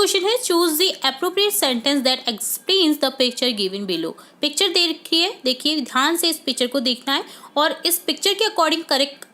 Question है choose the appropriate sentence that explains the picture given below. Picture देखिए ध्यान से इस पिक्चर को देखना है और इस पिक्चर के अकॉर्डिंग करेक्ट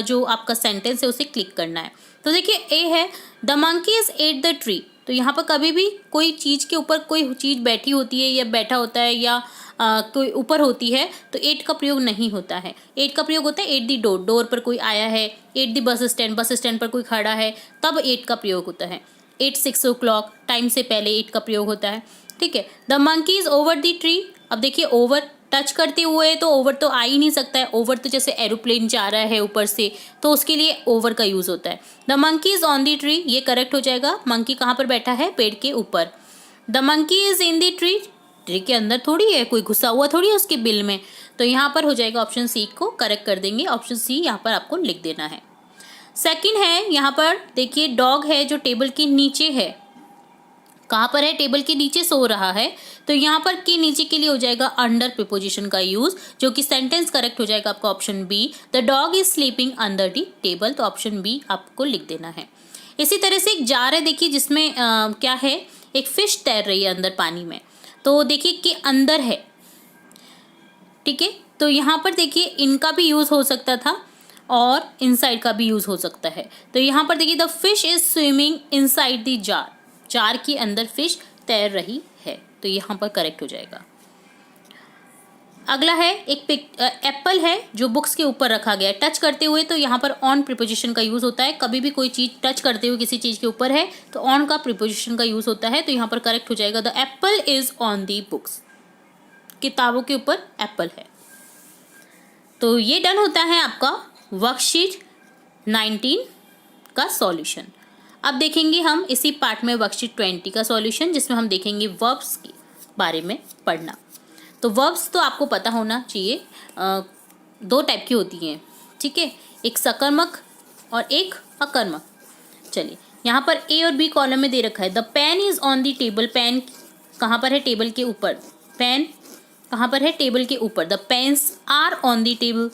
जो आपका सेंटेंस है उसे क्लिक करना है। तो देखिए ए है the monkeys at the tree. तो यहाँ पर कभी भी कोई चीज़ के ऊपर कोई चीज़ बैठी होती है या बैठा होता है या कोई ऊपर होती है तो एट का प्रयोग नहीं होता है। एट का प्रयोग होता है एट द डोर, डोर पर कोई आया है। At the bus stand, bus stand पर कोई खड़ा है, तब एट का प्रयोग होता है। 6 o'clock टाइम से पहले एट का प्रयोग होता है। ठीक है। The monkeys over the tree. अब देखिए ओवर टच करते हुए तो ओवर तो आ ही नहीं सकता है। ओवर तो जैसे एरोप्लेन जा रहा है ऊपर से तो उसके लिए ओवर का यूज होता है। The monkey is on the tree, ये करेक्ट हो जाएगा। मंकी कहाँ पर बैठा है? पेड़ के ऊपर। The monkey is in the tree, tree के अंदर थोड़ी है, कोई घुसा हुआ थोड़ी है उसके बिल में। तो यहाँ पर हो जाएगा ऑप्शन सी को करेक्ट कर देंगे। ऑप्शन सी यहाँ पर आपको लिख देना है। सेकंड है यहाँ पर देखिए डॉग है जो टेबल के नीचे है। कहाँ पर है? टेबल के नीचे सो रहा है। तो यहाँ पर के नीचे के लिए हो जाएगा अंडर प्रीपोजिशन का यूज, जो कि सेंटेंस करेक्ट हो जाएगा आपका option B, the dog is sleeping under the table. तो ऑप्शन बी आपको लिख देना है। इसी तरह से एक जार है देखिए जिसमें क्या है, एक फिश तैर रही है अंदर पानी में। तो देखिए कि अंदर है, ठीक है। तो यहाँ पर देखिए इनका भी यूज हो सकता था और इनसाइड का भी यूज हो सकता है। तो यहाँ पर देखिए the fish is swimming inside the jar, jar के अंदर फिश तैर रही है। तो यहाँ पर करेक्ट हो जाएगा। अगला है एक एप्पल है जो बुक्स के ऊपर रखा गया है टच करते हुए। तो यहाँ पर ऑन प्रीपोजिशन का यूज होता है। कभी भी कोई चीज टच करते हुए किसी चीज के ऊपर है तो ऑन का प्रीपोजिशन का यूज होता है। तो यहाँ पर करेक्ट हो जाएगा the Apple is on the books, किताबों के ऊपर एप्पल है। तो ये डन होता है आपका वर्कशीट 19 का सॉल्यूशन। अब देखेंगे हम इसी पार्ट में वर्कशीट 20 का सॉल्यूशन, जिसमें हम देखेंगे वर्ब्स के बारे में पढ़ना। तो वर्ब्स तो आपको पता होना चाहिए, दो टाइप की होती हैं, ठीक है, एक सकर्मक और एक अकर्मक। चलिए यहाँ पर ए और बी कॉलम में दे रखा है the pen is on the table. Pen कहाँ पर है? टेबल के ऊपर। पेन कहाँ पर है? टेबल के ऊपर। The pens are on the table.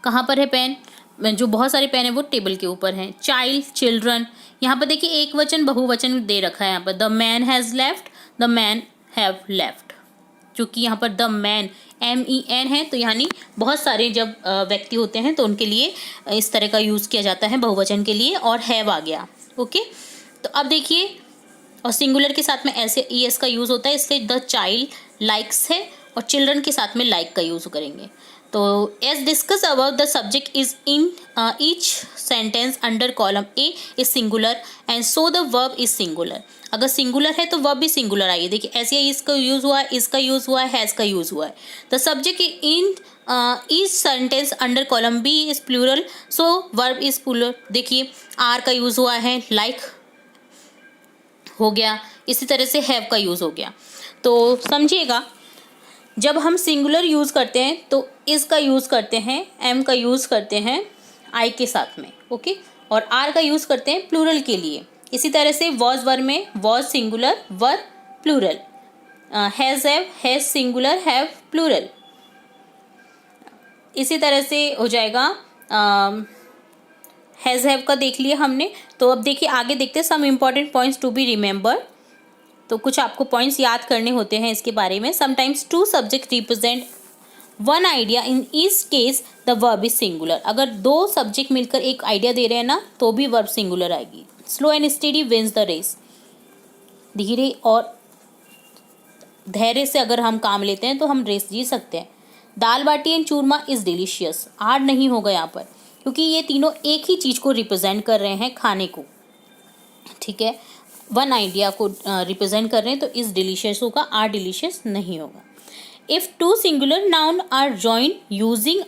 कहाँ पर है पेन? जो बहुत सारे पेन है वो टेबल के ऊपर हैं। चाइल्ड, चिल्ड्रन, यहाँ पर देखिए एक वचन बहुवचन दे रखा है। यहाँ पर the man has left, the man have left, जो कि यहाँ पर द मैन MEN है। तो यानी बहुत सारे जब व्यक्ति होते हैं तो उनके लिए इस तरह का यूज़ किया जाता है बहुवचन के लिए, और हैव आ गया। ओके, तो अब देखिए, और सिंगुलर के साथ में ऐसे ES का यूज़ होता है, इसलिए द चाइल्ड लाइक्स है, और चिल्ड्रन के साथ में लाइक का यूज़ करेंगे। तो as discuss about the subject is in each sentence under column A is singular and so the verb is singular. अगर सिंगुलर है तो वर्ब भी सिंगुलर आइए। देखिए ऐसे ही इसका यूज़ हुआ है, इसका यूज़ हुआ है, हैज़ का यूज़ हुआ है। The subject in each sentence under column B is plural, so verb is plural. देखिए आर का यूज़ हुआ है, लाइक हो गया, इसी तरह से हैव का यूज़ हो गया। तो समझिएगा, जब हम सिंगुलर यूज़ करते हैं तो इस का यूज़ करते हैं, एम का यूज़ करते हैं आई के साथ में, ओके, और आर का यूज़ करते हैं प्लूरल के लिए। इसी तरह से वॉज वर्ब में was singular, were plural, has have, has singular, have plural. इसी तरह से हो जाएगा, हैज़ हैव का देख लिया हमने। तो अब देखिए आगे देखते हैं some important points to be remember. तो कुछ आपको पॉइंट्स याद करने होते हैं इसके बारे में। Sometimes two subject represent one idea, in each case the verb is singular. अगर दो सब्जेक्ट मिलकर एक आइडिया दे रहे हैं ना तो भी वर्ब सिंगुलर आएगी। Slow and steady wins the race. धीरे और धैर्य से अगर हम काम लेते हैं तो हम रेस जीत सकते हैं। Dal baati and churma is delicious. Hard नहीं होगा यहाँ पर, क्योंकि ये तीनों एक ही चीज़ को रिप्रेजेंट कर रहे हैं, खाने को, ठीक है, वन आइडिया को रिप्रेजेंट कर रहे हैं। तो इस डिलीशियस होगा, आर डिलीशियस नहीं होगा। If two singular noun are join using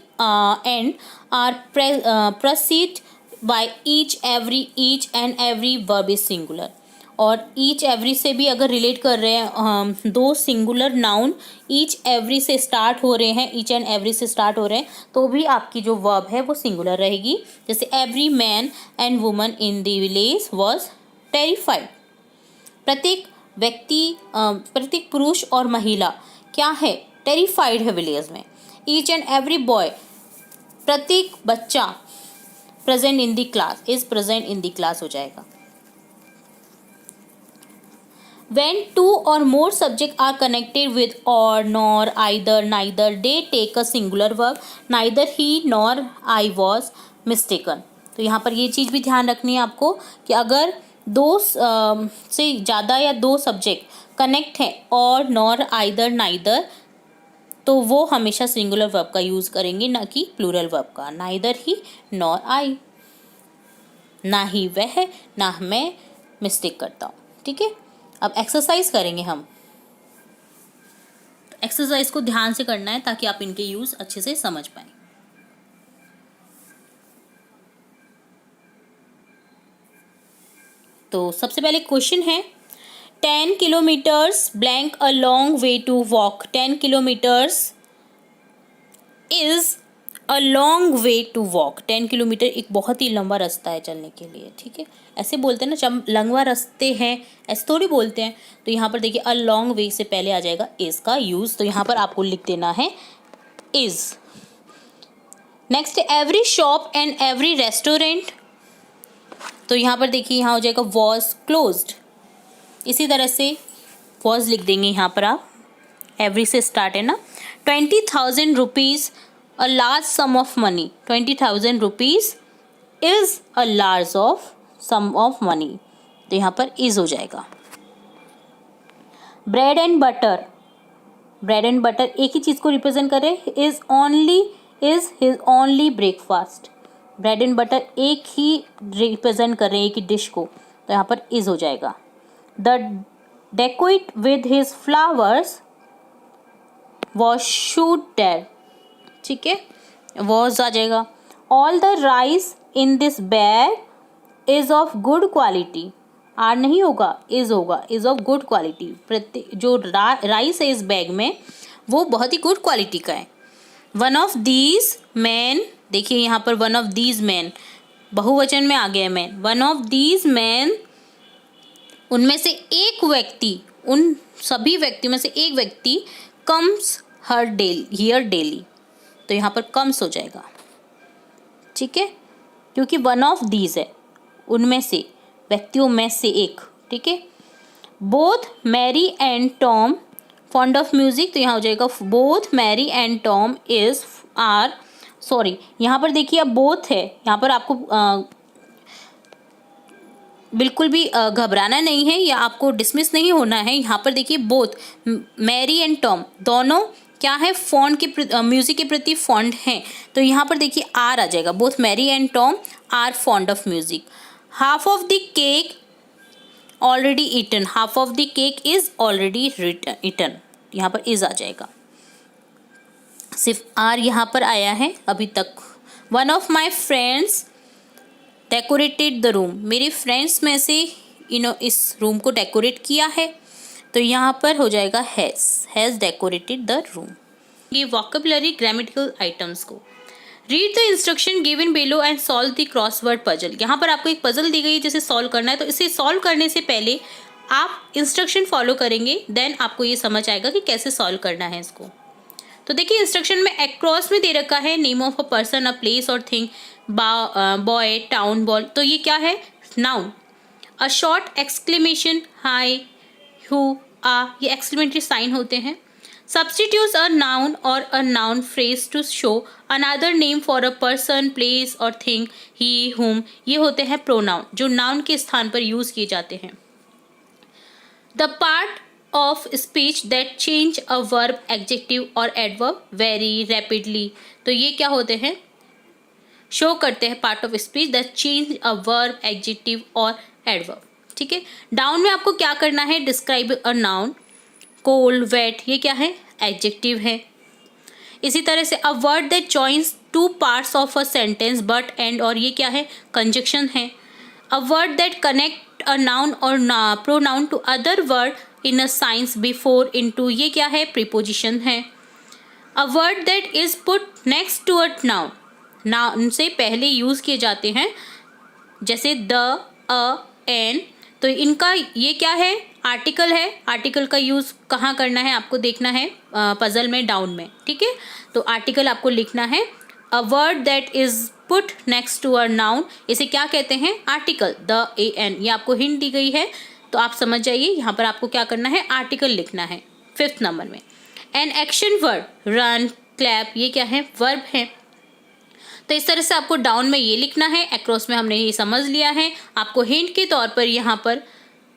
and are proceed by each and every verb is singular. और ईच एवरी से भी अगर रिलेट कर रहे हैं दो सिंगुलर नाउन ईच एवरी से स्टार्ट हो रहे हैं, ईच एंड एवरी से स्टार्ट हो रहे हैं, तो भी आपकी जो वर्ब है वो सिंगुलर रहेगी। जैसे every man and woman in the village was terrified. प्रत्येक व्यक्ति, प्रत्येक पुरुष और महिला क्या है? टेरिफाइड है विलेज में। ईच एंड एवरी बॉय, प्रत्येक बच्चा present in the class, is present in the class हो जाएगा। When two or more subjects are connected with or, nor, either, neither, they take a singular verb. Neither he nor I was mistaken. तो यहाँ पर ये चीज़ भी ध्यान रखनी है आपको कि अगर दो से ज़्यादा या दो सब्जेक्ट कनेक्ट हैं और, नॉर, आइदर, नाइदर, तो वो हमेशा सिंगुलर वर्ब का यूज़ करेंगे, ना कि प्लूरल वर्ब का. नाइदर ही नॉर आई, ना ही वह ना मैं मिस्टेक करता हूँ. ठीक है, अब एक्सरसाइज करेंगे हम. एक्सरसाइज को ध्यान से करना है ताकि आप इनके यूज अच्छे से समझ पाएं. तो सबसे पहले क्वेश्चन है 10 kilometres blank a long way to walk. 10 kilometres is a long way to walk. 10 kilometre एक बहुत ही लंबा रास्ता है चलने के लिए. ठीक है, ऐसे बोलते हैं ना, जब लंबा रास्ते हैं ऐसे थोड़ी बोलते हैं. तो यहाँ पर देखिए अ लॉन्ग वे से पहले आ जाएगा इज का यूज़. तो यहाँ पर आपको लिख देना है is. Next, every shop and every restaurant. तो यहाँ पर देखिए यहाँ हो जाएगा वॉज क्लोज्ड. इसी तरह से वॉज लिख देंगे यहाँ पर आप. एवरी से स्टार्ट है ना. 20,000 rupees a large sum of money. 20,000 rupees is a large of sum of money. तो यहाँ पर is हो जाएगा. bread and butter. bread and butter एक ही चीज़ को रिप्रेजेंट कर रहे. is his only breakfast. bread and butter एक ही रिप्रेजेंट कर रहे हैं, एक ही डिश को. तो यहाँ पर is हो जाएगा. the decorate with his flowers was shoot there. ठीक है, वॉज आ जाएगा. All the rice in this bag is of good quality. Are नहीं होगा, इज होगा. Is of good quality. जो राइस है इस बैग में वो बहुत ही गुड क्वालिटी का है. वन ऑफ दीज मैन, देखिए यहाँ पर वन ऑफ दीज मैन बहुवचन में आ गया man. One of these man, उनमें से एक व्यक्ति, उन सभी व्यक्तियों में से एक व्यक्ति कम्स हियर डेली. तो यहाँ पर कम्स हो जाएगा. ठीक है, क्योंकि वन ऑफ दीज है, उनमें से, व्यक्तियों में से एक. ठीक है. Both Mary and Tom fond of music. तो यहाँ हो जाएगा both Mary and Tom is are sorry. यहाँ पर देखिए अब बोथ है, यहाँ पर आपको बिल्कुल भी घबराना नहीं है या आपको डिसमिस नहीं होना है. यहाँ पर देखिए बोथ मैरी एंड टॉम दोनों क्या है, फॉन्ड के म्यूजिक के प्रति फॉन्ड हैं. तो यहाँ पर देखिए आर आ जाएगा. Both Mary and Tom are fond of music. Half of the cake already eaten. Half of the cake is already eaten. यहाँ पर इज आ जाएगा. सिर्फ आर यहाँ पर आया है अभी तक. One of my friends decorated the room. मेरे फ्रेंड्स में से इस रूम को डेकोरेट किया है. तो यहाँ पर हो जाएगा हैज़ डेकोरेटेड द रूम. ये वोकैबुलरी ग्रामेटिकल आइटम्स को. Read the instruction given below and solve the crossword puzzle. यहाँ पर आपको एक पजल दी गई है जिसे सॉल्व करना है. तो इसे सॉल्व करने से पहले आप इंस्ट्रक्शन फॉलो करेंगे, देन आपको ये समझ आएगा कि कैसे सॉल्व करना है इसको. तो देखिए इंस्ट्रक्शन में अक्रॉस में दे रखा है name of a person, a place और थिंग, बॉय, टाउन, बॉल. तो ये क्या है, noun. A short exclamation, hi, huh, ah, ये एक्सक्लेमेटरी साइन होते हैं. सब्सटीट्यूट अ नाउन और a noun phrase to show another name for a person, place और थिंग, ही, हुम, ये होते हैं प्रोनाउन जो नाउन के स्थान पर यूज किए जाते हैं. The part of speech that change a verb, adjective और एडवर्ब वेरी रैपिडली. तो ये क्या होते हैं, शो करते हैं part of speech that change a verb, adjective और एडवर्ब. ठीक है. डाउन में आपको क्या करना है, describe a noun. Cold, wet, ये क्या है, एडजेक्टिव है. इसी तरह से a word that joins two parts of a sentence but and, और ये क्या है, कंजक्शन है. A word that connect a noun और pronoun to other word in a sentence before into, ये क्या है, प्रीपोजिशन है. A word that is put next to a noun, noun से पहले यूज किए जाते हैं, जैसे द, अ, एन. तो इनका ये क्या है, आर्टिकल है. आर्टिकल का यूज़ कहाँ करना है आपको देखना है पजल में, डाउन में. ठीक है. तो आर्टिकल आपको लिखना है. A word that is put next to a noun, इसे क्या कहते हैं, आर्टिकल. द, ए, एन, ये आपको हिंट दी गई है. तो आप समझ जाइए यहाँ पर आपको क्या करना है, आर्टिकल लिखना है 5th नंबर में। An action verb, run, clap, ये क्या है, वर्ब है। तो इस तरह से आपको डाउन में ये लिखना है, अक्रॉस में हमने ये समझ लिया है। आपको हिंट के तौर पर यहाँ पर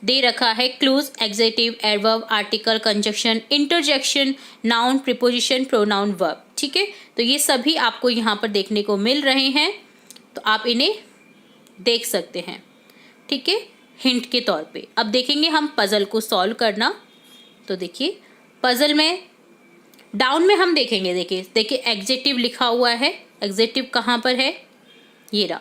दे रखा है clues, executive, adverb, article, conjunction, interjection, noun, preposition, pronoun, verb. ठीक है, तो ये सभी आपको यहाँ पर देखने को मिल रहे हैं, तो आप इन्हें देख सकते हैं। ठीक है, हिंट के तौर पे। अब देखेंगे हम पजल को सॉल्व करना। तो देखिए पजल में डाउन में हम देखेंगे, देखिए एग्जेक्टिव लिखा हुआ है। एग्जेक्टिव कहाँ पर है, ये रहा,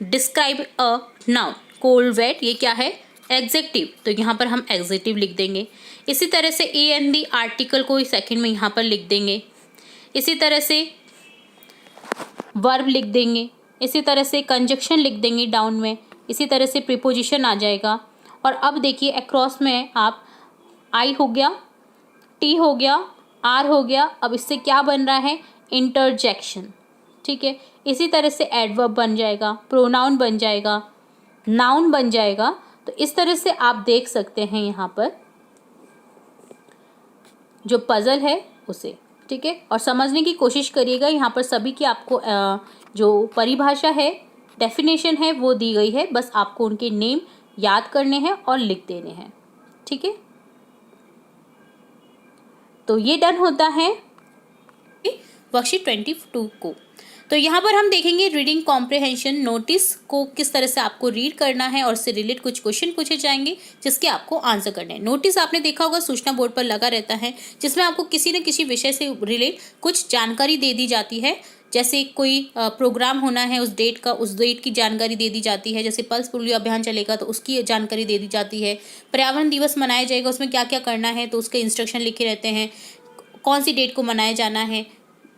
describe a noun, cold, wet, ये क्या है, एग्जेक्टिव, तो यहाँ पर हम एग्जेक्टिव लिख देंगे। इसी तरह से ए एन दी, आर्टिकल को सेकंड में यहाँ पर लिख देंगे। इसी तरह से वर्ब लिख देंगे। इसी तरह से कंजक्शन लिख देंगे डाउन में। इसी तरह से प्रीपोजिशन आ जाएगा। और अब देखिए अक्रॉस में आप आई हो गया, टी हो गया, आर हो गया। अब इससे क्या बन रहा है, इंटरजेक्शन। ठीक है, इसी तरह से एडवर्ब बन जाएगा, प्रोनाउन बन जाएगा, नाउन बन जाएगा। तो इस तरह से आप देख सकते हैं यहाँ पर जो पजल है उसे। ठीक है, और समझने की कोशिश करिएगा। यहाँ पर सभी की आपको जो परिभाषा है, डेफिनेशन है, वो दी गई है। बस आपको उनके नेम याद करने हैं और लिख देने हैं। ठीक है, तो ये डन होता है वर्कशीट 22 को। तो यहाँ पर हम देखेंगे रीडिंग कॉम्प्रिहेंशन। नोटिस को किस तरह से आपको रीड करना है और उससे रिलेट कुछ क्वेश्चन पूछे जाएंगे जिसके आपको आंसर करने हैं। नोटिस आपने देखा होगा सूचना बोर्ड पर लगा रहता है, जिसमें आपको किसी न किसी विषय से रिलेट कुछ जानकारी दे दी जाती है। जैसे कोई प्रोग्राम होना है, उस डेट की जानकारी दे दी जाती है। जैसे पल्स पोलियो अभियान चलेगा तो उसकी जानकारी दे दी जाती है। पर्यावरण दिवस मनाया जाएगा, उसमें क्या क्या करना है तो उसके इंस्ट्रक्शन लिखे रहते हैं। कौन सी डेट को मनाया जाना है,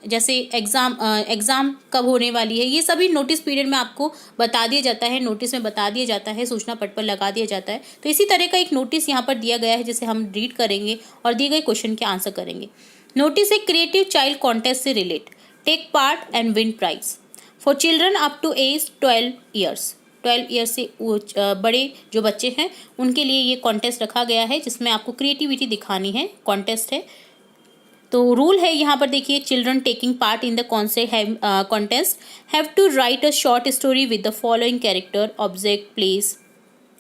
जैसे एग्ज़ाम कब होने वाली है, ये सभी नोटिस पीरियड में आपको बता दिया जाता है। नोटिस में बता दिया जाता है, सूचना पट पर लगा दिया जाता है। तो इसी तरह का एक नोटिस यहाँ पर दिया गया है, जिसे हम रीड करेंगे और दिए गए क्वेश्चन के आंसर करेंगे। नोटिस एक क्रिएटिव चाइल्ड कॉन्टेस्ट से relate, take part and win prize for children up to age 12 years. 12 years से बड़े जो बच्चे हैं उनके लिए ये कॉन्टेस्ट रखा गया है, जिसमें आपको क्रिएटिविटी दिखानी है। कॉन्टेस्ट है, तो रूल है यहाँ पर देखिए, children taking part in the contest have to write a short story with the following character, object, place,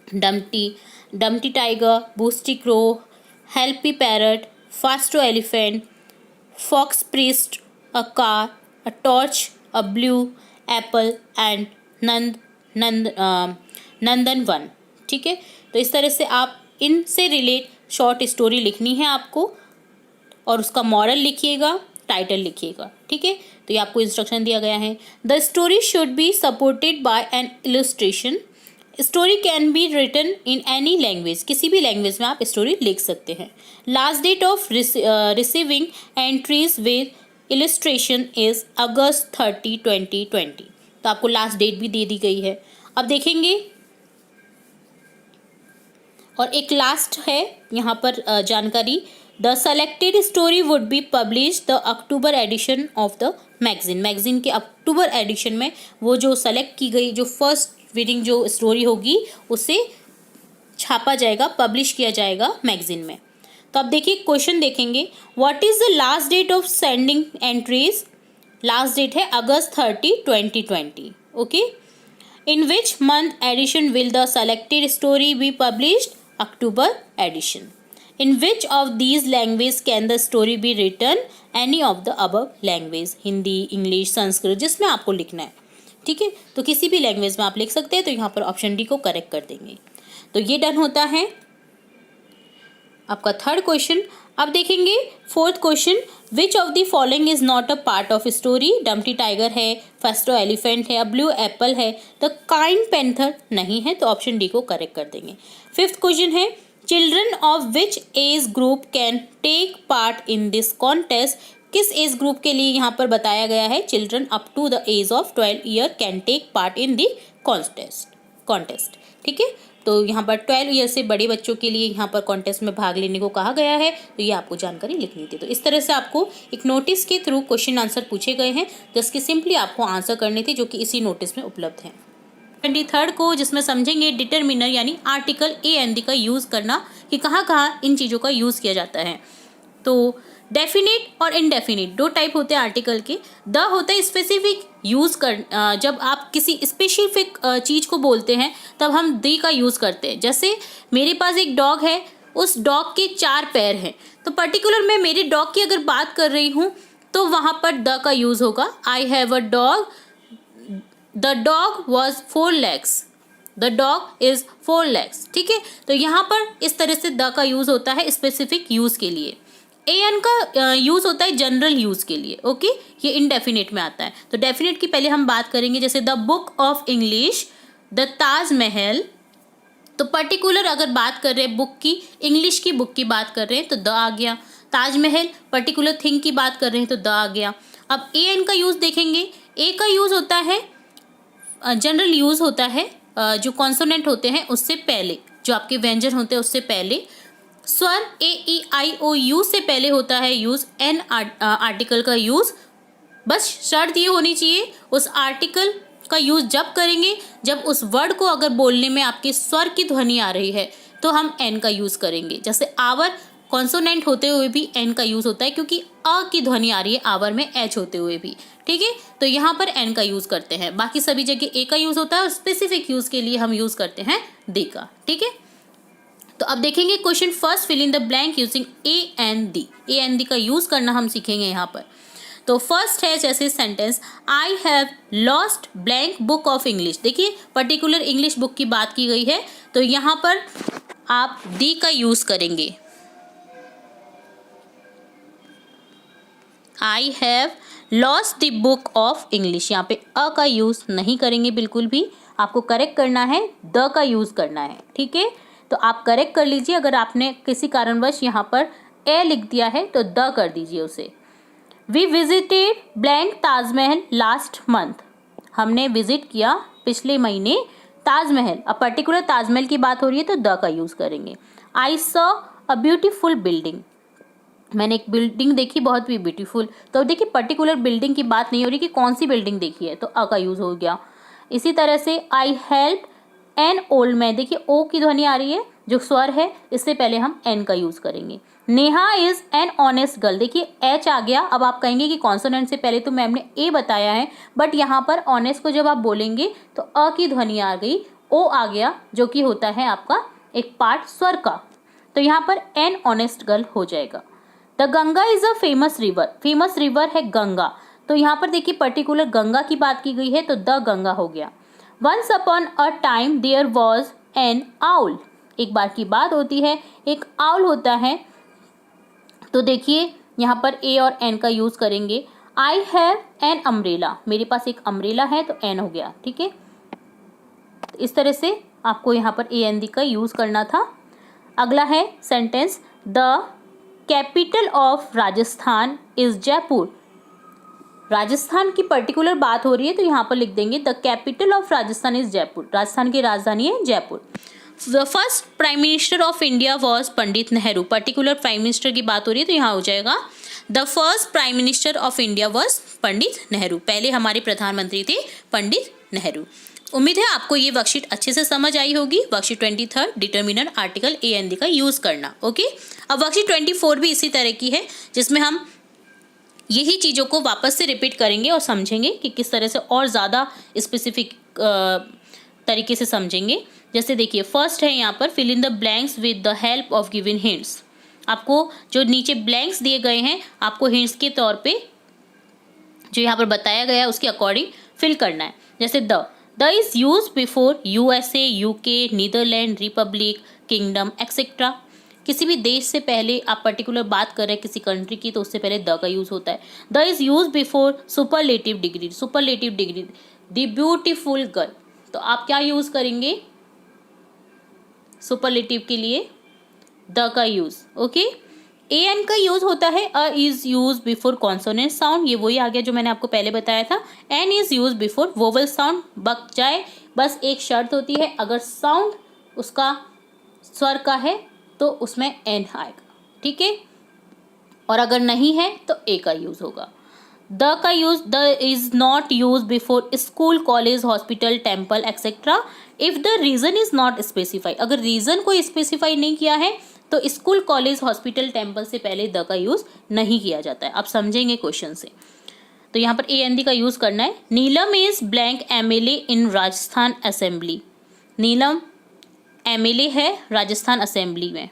Dumty tiger, Boosty crow, Helpy parrot, Fasto elephant, fox priest, a car, a torch, a blue apple and Nandan Van. ठीक है, तो इस तरह से आप इनसे relate short story लिखनी है आपको, और उसका मॉरल लिखिएगा, टाइटल लिखिएगा। ठीक है, तो ये आपको इंस्ट्रक्शन दिया गया है। The story should be supported by an illustration. Story can be written in any language, किसी भी लैंग्वेज में आप स्टोरी लिख सकते हैं। Last date of receiving entries with illustration is August 30, 2020। तो आपको लास्ट डेट भी दे दी गई है। अब देखेंगे, और एक लास्ट है यहाँ पर जानकारी, the selected story would be publish the October edition of the magazine. Magazine के अक्टूबर एडिशन में वो जो सेलेक्ट की गई, जो फर्स्ट रीडिंग जो स्टोरी होगी, उसे छापा जाएगा, पब्लिश किया जाएगा मैगजीन में। तो अब देखिए क्वेश्चन देखेंगे, what is the last date of sending entries. Last date है अगस्त 30, 2020। Okay, in which month edition will the selected story be published, October edition. In which of these language can the story be written? Any of the above language, Hindi, English, Sanskrit, जिसमें आपको लिखना है। ठीक है, तो किसी भी लैंग्वेज में आप लिख सकते हैं। तो यहाँ पर ऑप्शन डी को करेक्ट कर देंगे। तो ये डन होता है आपका थर्ड क्वेश्चन। अब देखेंगे fourth question, which of the following is not a part of story. डम्टी टाइगर है, फास्टो एलिफेंट है, ब्लू एप्पल है, द काइंड पैंथर नहीं है। तो ऑप्शन डी को करेक्ट कर देंगे। फिफ्थ क्वेश्चन है, children of which age group can take part in this contest. किस एज ग्रुप के लिए यहाँ पर बताया गया है, children up to the age of 12 year can take part in the contest. ठीक है, तो यहाँ पर 12 ईयर से बड़े बच्चों के लिए यहाँ पर कॉन्टेस्ट में भाग लेने को कहा गया है। तो ये आपको जानकारी लिखनी थी। तो इस तरह से आपको एक नोटिस के थ्रू क्वेश्चन आंसर पूछे गए हैं, जिसके सिंपली आपको आंसर करने थे, जो कि इसी नोटिस में उपलब्ध हैं। 23rd को, जिसमें समझेंगे डिटरमिनर यानी आर्टिकल ए एन दी का यूज़ करना, कि कहाँ कहाँ इन चीज़ों का यूज़ किया जाता है। तो डेफिनेट और इनडेफिनेट दो टाइप होते हैं आर्टिकल के। द होता है स्पेसिफिक यूज़ कर, जब आप किसी स्पेसिफिक चीज़ को बोलते हैं तब हम दी का यूज़ करते हैं। जैसे मेरे पास एक डॉग है, उस डॉग के 4 पैर हैं, तो पर्टिकुलर मैं मेरे डॉग की अगर बात कर रही हूँ तो वहाँ पर द का यूज़ होगा। I have a dog, the dog was 4 legs, the dog is 4 legs। ठीक है, तो यहाँ पर इस तरह से द का यूज़ होता है स्पेसिफिक यूज़ के लिए। ए एन का यूज़ होता है जनरल यूज़ के लिए। ओके, ये इनडेफिनेट में आता है। तो डेफिनेट की पहले हम बात करेंगे, जैसे the book of English, the Taj Mahal. तो पर्टिकुलर अगर बात कर रहे हैं बुक की, इंग्लिश की बुक की बात कर रहे हैं तो द आ गया। ताजमहल पर्टिकुलर थिंग की बात कर रहे हैं तो द आ गया। अब ए एन का यूज़ देखेंगे। ए का यूज़ होता है जनरल यूज़ होता है जो कॉन्सोनेंट होते हैं उससे पहले, जो आपके व्यंजन होते हैं उससे पहले। स्वर ए ई आई ओ यू से पहले होता है यूज़ एन आर्टिकल का यूज़। बस शर्त ये होनी चाहिए उस आर्टिकल का यूज़ जब करेंगे जब उस वर्ड को अगर बोलने में आपके स्वर की ध्वनि आ रही है तो हम एन का यूज़ करेंगे। जैसे आवर कॉन्सोनेंट होते हुए भी एन का यूज़ होता है, क्योंकि अ की ध्वनि आ रही है आवर में एच होते हुए भी। ठीक है, तो यहाँ पर एन का यूज़ करते हैं। बाकी सभी जगह ए का यूज़ होता है और स्पेसिफिक यूज़ के लिए हम यूज़ करते हैं दे का। ठीक है, तो अब देखेंगे question first, fill in the blank using a an the. A an the का यूज़ करना हम सीखेंगे यहाँ पर। तो फर्स्ट है जैसे sentence, I have lost blank book of English. देखिए पर्टिकुलर इंग्लिश बुक की बात की गई है, तो यहाँ पर आप दी का यूज़ करेंगे। I have lost the book of English, यहाँ पे अ का यूज़ नहीं करेंगे बिल्कुल भी, आपको करेक्ट करना है, द का यूज़ करना है। ठीक है, तो आप करेक्ट कर लीजिए। अगर आपने किसी कारणवश यहाँ पर ए लिख दिया है तो द कर दीजिए उसे। We visited blank Taj Mahal last month, हमने विजिट किया पिछले महीने ताजमहल। अब पर्टिकुलर ताजमहल की बात हो रही है तो द का यूज़ करेंगे। I saw a beautiful building, मैंने एक बिल्डिंग देखी बहुत भी ब्यूटीफुल। तो देखिए पर्टिकुलर बिल्डिंग की बात नहीं हो रही कि कौन सी बिल्डिंग देखी है, तो अ का यूज़ हो गया। इसी तरह से I help an old man, देखिए ओ की ध्वनि आ रही है जो स्वर है, इससे पहले हम एन का यूज़ करेंगे। Neha is an honest girl, देखिए एच आ गया। अब आप कहेंगे कि कॉन्सोनेंट से पहले तो मैम ने ए बताया है, बट यहाँ पर ऑनेस्ट को जब आप बोलेंगे तो अ की ध्वनि आ गई, ओ आ गया, जो कि होता है आपका एक पार्ट स्वर का। तो यहाँ पर एन ऑनेस्ट गर्ल हो जाएगा। The Ganga is a famous river, famous river है गंगा, तो यहाँ पर देखिए पर्टिकुलर गंगा की बात की गई है तो द गंगा हो गया। Once upon a time there was an owl, एक बार की बात होती है, एक आउल होता है, तो देखिए यहाँ पर ए और एन का यूज़ करेंगे। आई हैव एन अम्ब्रेला, मेरे पास एक अम्ब्रेला है तो एन हो गया। ठीक है, तो इस तरह से आपको यहाँ पर ए एन दी का यूज़ करना था। अगला है sentence, the capital of Rajasthan is Jaipur, Rajasthan की पर्टिकुलर बात हो रही है तो यहाँ पर लिख देंगे the capital of Rajasthan is Jaipur, Rajasthan की राजधानी है Jaipur. The first prime minister of India was Pandit Nehru, particular prime minister की बात हो रही है तो यहाँ हो जाएगा the first prime minister of India was Pandit Nehru, पहले हमारे प्रधानमंत्री थे पंडित नेहरू। उम्मीद है आपको ये वर्कशीट अच्छे से समझ आई होगी। Worksheet 23 determiner article a an the का यूज़ करना। ओके, अब वर्कशीट 24 भी इसी तरह की है, जिसमें हम यही चीज़ों को वापस से रिपीट करेंगे और समझेंगे कि किस तरह से और ज़्यादा स्पेसिफिक तरीके से समझेंगे। जैसे देखिए फर्स्ट है यहाँ पर, fill in the blanks with the help of given hints, आपको जो नीचे ब्लैंक्स दिए गए हैं आपको हिंट्स के तौर पे जो यहाँ पर बताया गया है उसके अकॉर्डिंग फिल करना है। जैसे the is use before USA, UK, Netherland, republic, kingdom etcetera, किसी भी देश से पहले आप पर्टिकुलर बात कर रहे हैं किसी कंट्री की तो उससे पहले द का यूज़ होता है। The is use before superlative degree, superlative degree the beautiful girl, तो आप क्या यूज़ करेंगे सुपरलेटिव के लिए, द का यूज़। ओके, ए एन का यूज़ होता है a is use before consonant sound, ये वही आ गया जो मैंने आपको पहले बताया था। An is use before vowel sound, बक जाए, बस एक शर्त होती है, अगर साउंड उसका स्वर का है तो उसमें एन आएगा। ठीक है, और अगर नहीं है तो ए का यूज़ होगा। द का use, the is not use before school, college, hospital, temple etcetera if the reason is not specify. अगर रीजन को स्पेसिफाई नहीं किया है तो स्कूल, कॉलेज, हॉस्पिटल, टेम्पल से पहले द का यूज नहीं किया जाता है। आप समझेंगे क्वेश्चन से। तो यहाँ पर ए एन दी का यूज करना है। Neelam is blank MLA in Rajasthan assembly. Neelam MLA है राजस्थान असेंबली में।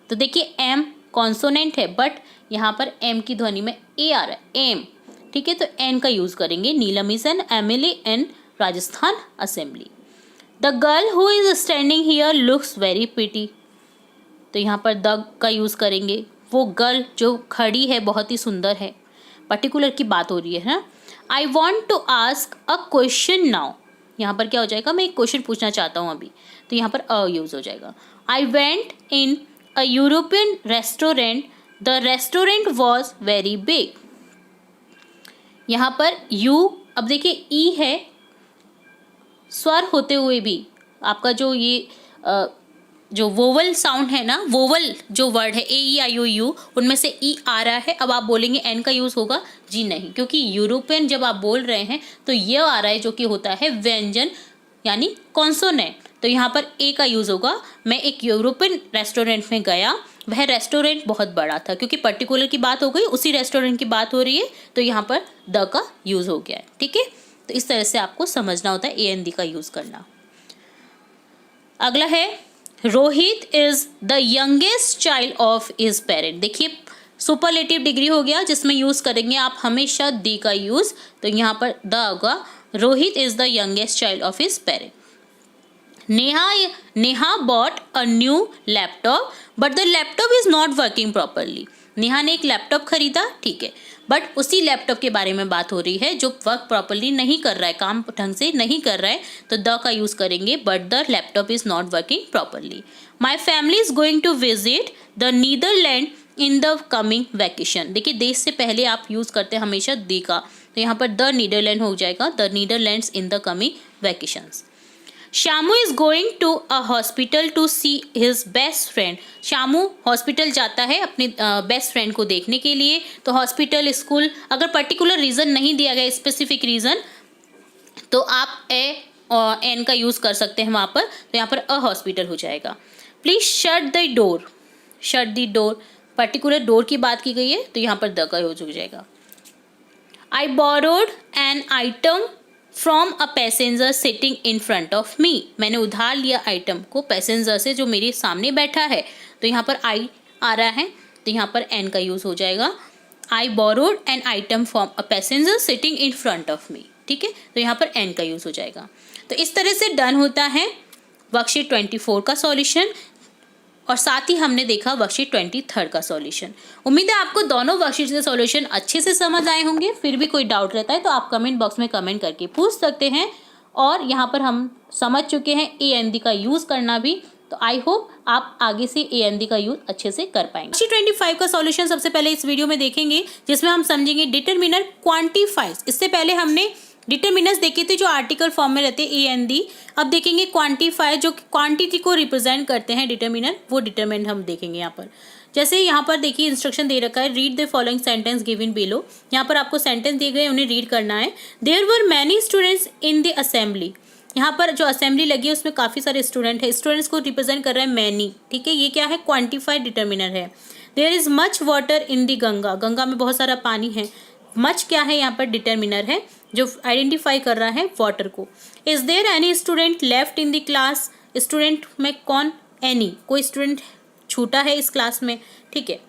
तो देखिए एम कॉन्सोनेंट है बट यहाँ पर एम की ध्वनि में ए आ रहा है, एम, ठीक है। तो एन का यूज करेंगे। Neelam is an MLA in Rajasthan assembly. The girl who is standing here looks very pretty. तो यहाँ पर द का यूज करेंगे। वो गर्ल जो खड़ी है बहुत ही सुंदर है, पर्टिकुलर की बात हो रही है ना। I want to ask a question now. यहाँ पर क्या हो जाएगा, मैं एक क्वेश्चन पूछना चाहता हूँ अभी, तो यहाँ पर अ यूज हो जाएगा। I went in a European restaurant, the restaurant was very big. यहाँ पर यू, अब देखिए ई है, स्वर होते हुए भी आपका जो ये जो वोवल साउंड है ना, वोवल जो वर्ड है ए ई आई ओ यू, उनमें से ई आ रहा है। अब आप बोलेंगे एन का यूज होगा, जी नहीं, क्योंकि यूरोपियन जब आप बोल रहे हैं तो ये आ रहा है जो कि होता है व्यंजन यानी कॉन्सोनेंट। तो यहाँ पर ए का यूज होगा। मैं एक यूरोपियन रेस्टोरेंट में गया, वह रेस्टोरेंट बहुत बड़ा था, क्योंकि पर्टिकुलर की बात हो गई, उसी रेस्टोरेंट की बात हो रही है, तो यहाँ पर द का यूज हो गया है, ठीक है। तो इस तरह से आपको समझना होता है ए एन दी का यूज करना। अगला है Rohit is the youngest child of his parent. देखिए सुपरलेटिव डिग्री हो गया जिसमें यूज करेंगे आप हमेशा दी का यूज। तो यहाँ पर द होगा। Rohit is the youngest child of his parent. Neha bought a new laptop but the laptop is not working properly. Neha ने एक लैपटॉप खरीदा, ठीक है, बट उसी लैपटॉप के बारे में बात हो रही है जो वर्क प्रॉपरली नहीं कर रहा है, काम ढंग से नहीं कर रहा है। तो द का यूज करेंगे but the laptop is not working properly. My family is going to visit the Netherland in the coming vacation. देखिए देश से पहले आप यूज करते हैं हमेशा दी का, तो यहाँ पर द नीदरलैंड हो जाएगा, the Netherlands in the coming vacations. Shamu is going to a hospital to see his best friend. Shamu hospital जाता है अपने बेस्ट फ्रेंड को देखने के लिए। तो हॉस्पिटल, स्कूल, अगर पर्टिकुलर रीज़न नहीं दिया गया, स्पेसिफिक रीज़न, तो आप ए और एन का यूज़ कर सकते हैं वहाँ पर। तो यहाँ पर अ हॉस्पिटल हो जाएगा। Please shut the door. Shut the door, particular door की बात की गई है, तो यहाँ पर द का यूज हो जाएगा। I borrowed an item from a passenger sitting in front of me. मैंने उधार लिया आइटम को पैसेंजर से जो मेरे सामने बैठा है। तो यहाँ पर आई आ रहा है, तो यहाँ पर एन का यूज हो जाएगा। I borrowed an item from a passenger sitting in front of me, ठीक है। तो यहाँ पर एन का यूज हो जाएगा। तो इस तरह से डन होता है वर्कशीट 24 का सॉल्यूशन, और साथ ही हमने देखा वर्कशीट 23 का सॉल्यूशन। उम्मीद है आपको दोनों वर्कशीट के सॉल्यूशन अच्छे से समझ आए होंगे। फिर भी कोई डाउट रहता है तो आप कमेंट बॉक्स में कमेंट करके पूछ सकते हैं। और यहाँ पर हम समझ चुके हैं ए एन दी का यूज़ करना भी, तो आई होप आप आगे से ए एन दी का यूज़ अच्छे से कर पाएंगे। वर्कशीट 25 का सॉल्यूशन सबसे पहले इस वीडियो में देखेंगे, जिसमें हम समझेंगे डिटरमिनर क्वांटिफाइज। इससे पहले हमने डिटरमिनर्स देखे थे जो आर्टिकल फॉर्म में रहते हैं ए एन दी। अब देखेंगे क्वांटिफायर जो क्वांटिटी को रिप्रेजेंट करते हैं डिटरमिनर, वो डिटरमिनर हम देखेंगे यहाँ पर। जैसे यहाँ पर देखिए इंस्ट्रक्शन दे रखा है, read the following sentence given below. यहाँ पर आपको सेंटेंस दिए गए, उन्हें रीड करना है। There were many students in the assembly. यहाँ पर जो असेंबली लगी है उसमें काफ़ी सारे स्टूडेंट है, स्टूडेंट्स को रिप्रेजेंट कर रहा है मैनी, ठीक है। ये क्या है, क्वांटिफाइड डिटरमिनर है। There is much water in the Ganga. Ganga में बहुत सारा पानी है। मच क्या है, यहाँ पर डिटरमिनर है जो आइडेंटिफाई कर रहा है वाटर को। Is there any student left in the class. Student में कौन, एनी, कोई स्टूडेंट छूटा है इस क्लास में, ठीक है।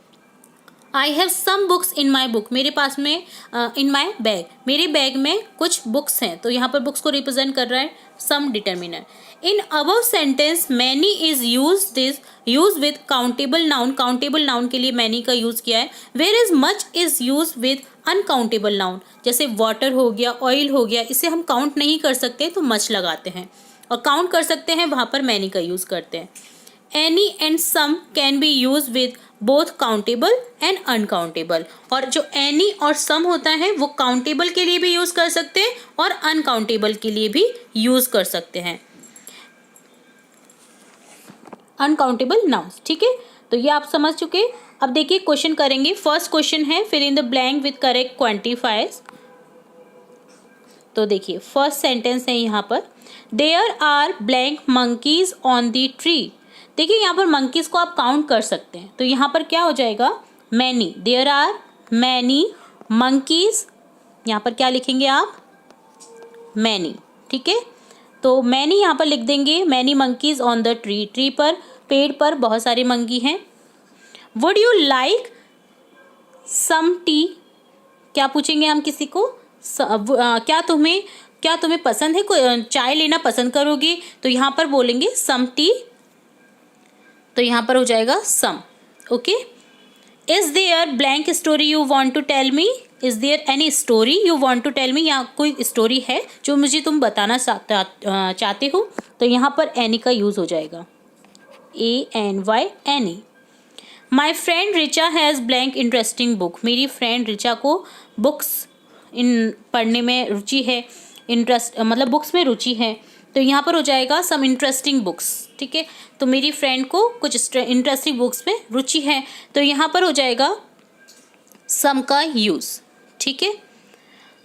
I have some books in my book. मेरे पास में इन माई बैग, मेरे बैग में कुछ बुक्स हैं। तो यहाँ पर बुक्स को रिप्रेजेंट कर रहा है some determiner. In above sentence many is use with countable noun. Countable noun के लिए मैनी का यूज किया है। Where is much is use with uncountable noun. जैसे वाटर हो गया, ऑयल हो गया, इसे हम काउंट नहीं कर सकते तो मच लगाते हैं, और काउंट कर सकते हैं वहाँ पर मैनी का यूज करते हैं। Any and some can be use with both countable and uncountable. और जो एनी और सम होता है वो काउंटेबल के लिए भी यूज कर सकते हैं और अनकाउंटेबल के लिए भी यूज कर सकते हैं, अनकाउंटेबल नाउन्स, ठीक है। तो ये आप समझ चुके। अब देखिए क्वेश्चन करेंगे। फर्स्ट क्वेश्चन है fill in the blank with correct quantifiers. तो देखिए फर्स्ट सेंटेंस है यहाँ पर, there are blank monkeys on the tree. देखिए यहाँ पर मंकीज को आप काउंट कर सकते हैं, तो यहाँ पर क्या हो जाएगा, many, there are many monkeys, यहाँ पर क्या लिखेंगे आप, मैनी, ठीक है। तो मैनी यहाँ पर लिख देंगे, many monkeys on the tree, tree पर, पेड़ पर बहुत सारे मंकी हैं। Would you like some tea, क्या पूछेंगे हम किसी को, क्या तुम्हें पसंद है, चाय लेना पसंद करोगे, तो यहाँ पर बोलेंगे सम टी, तो यहाँ पर हो जाएगा some, okay. Is there blank story you want to tell me, is there any story you want to tell me, यहाँ कोई स्टोरी है जो मुझे तुम बताना चाहते हो, तो यहाँ पर एनी का यूज़ हो जाएगा, ANY, any. My friend Richa has blank interesting book, मेरी फ्रेंड रिचा को बुक्स पढ़ने में रुचि है, इंटरेस्ट मतलब बुक्स में रुचि है, तो यहाँ पर हो जाएगा सम इंटरेस्टिंग बुक्स, ठीक है। तो मेरी फ्रेंड को कुछ इंटरेस्टिंग बुक्स में रुचि है, तो यहाँ पर हो जाएगा सम का यूज़, ठीक है।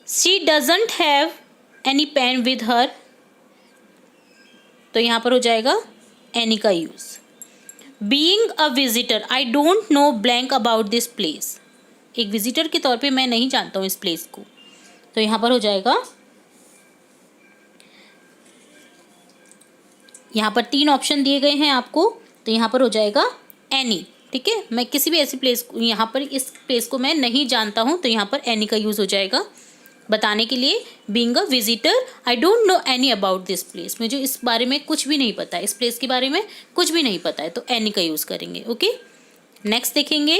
She doesn't have any pen with her, तो यहाँ पर हो जाएगा एनी का use. Being a visitor I don't know blank about this place, एक विजिटर के तौर पे मैं नहीं जानता हूँ इस प्लेस को, तो यहाँ पर हो जाएगा, यहाँ पर 3 ऑप्शन दिए गए हैं आपको, तो यहाँ पर हो जाएगा एनी, ठीक है। मैं किसी भी ऐसी प्लेस, यहाँ पर इस प्लेस को मैं नहीं जानता हूँ, तो यहाँ पर एनी का यूज़ हो जाएगा बताने के लिए। Being a visitor I don't no any about this place, मुझे इस बारे में कुछ भी नहीं पता है, इस प्लेस के बारे में कुछ भी नहीं पता है, तो एनी का यूज़ करेंगे, ओके। नेक्स्ट देखेंगे,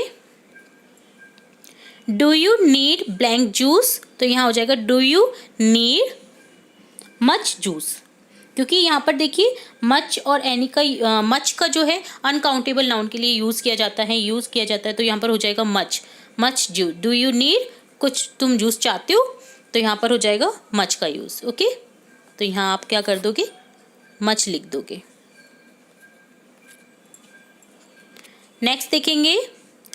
do you need blank juice, तो यहाँ हो जाएगा do you need much juice, क्योंकि यहाँ पर देखिए मच और एनी का, मच का जो है अनकाउंटेबल नाउन के लिए यूज़ किया जाता है, तो यहाँ पर हो जाएगा much juice. Do you need, कुछ तुम जूस चाहते हो, तो यहाँ पर हो जाएगा मच का यूज़, ओके। तो यहाँ आप क्या कर दोगे, मच लिख दोगे। नेक्स्ट देखेंगे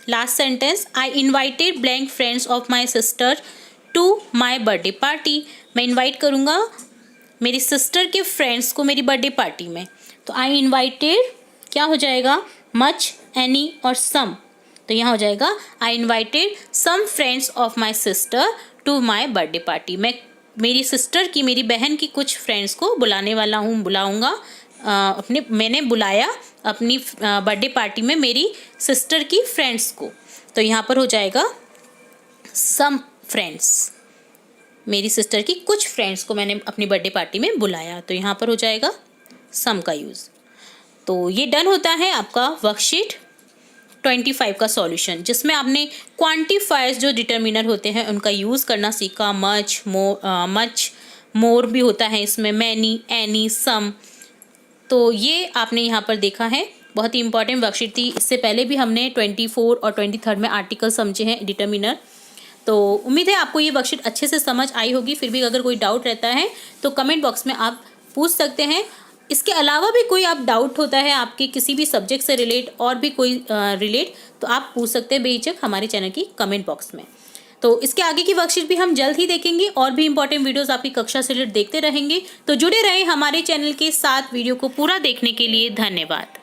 last sentence, I invited blank friends of my sister to my birthday party, मैं इन्वाइट करूँगा मेरी सिस्टर के फ्रेंड्स को मेरी बर्थडे पार्टी में, तो आई इन्वाइटेड क्या हो जाएगा, मच, एनी और सम, तो यहाँ हो जाएगा I invited some friends of my sister to my birthday party, मैं मेरी सिस्टर की, मेरी बहन की कुछ फ्रेंड्स को बुलाऊंगा, मैंने बुलाया अपनी बर्थडे पार्टी में मेरी सिस्टर की फ्रेंड्स को, तो यहाँ पर हो जाएगा सम फ्रेंड्स, मेरी सिस्टर की कुछ फ्रेंड्स को मैंने अपनी बर्थडे पार्टी में बुलाया, तो यहाँ पर हो जाएगा सम का यूज़। तो ये डन होता है आपका वर्कशीट 25 का सॉल्यूशन, जिसमें आपने क्वांटिफायर्स जो डिटर्मिनर होते हैं उनका यूज़ करना सीखा। मच, मोर भी होता है इसमें, मैनी, एनी, सम, तो ये आपने यहाँ पर देखा है। बहुत ही इंपॉर्टेंट वर्कशीट थी। इससे पहले भी हमने 24 और 23 में आर्टिकल समझे हैं डिटर्मिनर। तो उम्मीद है आपको ये वर्कशीट अच्छे से समझ आई होगी। फिर भी अगर कोई डाउट रहता है तो कमेंट बॉक्स में आप पूछ सकते हैं। इसके अलावा भी कोई आप डाउट होता है आपके किसी भी सब्जेक्ट से रिलेट और भी कोई रिलेट, तो आप पूछ सकते हैं बेहिचक हमारे चैनल की कमेंट बॉक्स में। तो इसके आगे की वर्कशीट भी हम जल्द ही देखेंगे और भी इंपॉर्टेंट वीडियोस आपकी कक्षा से रिलेटेड देखते रहेंगे। तो जुड़े रहें हमारे चैनल के साथ। वीडियो को पूरा देखने के लिए धन्यवाद।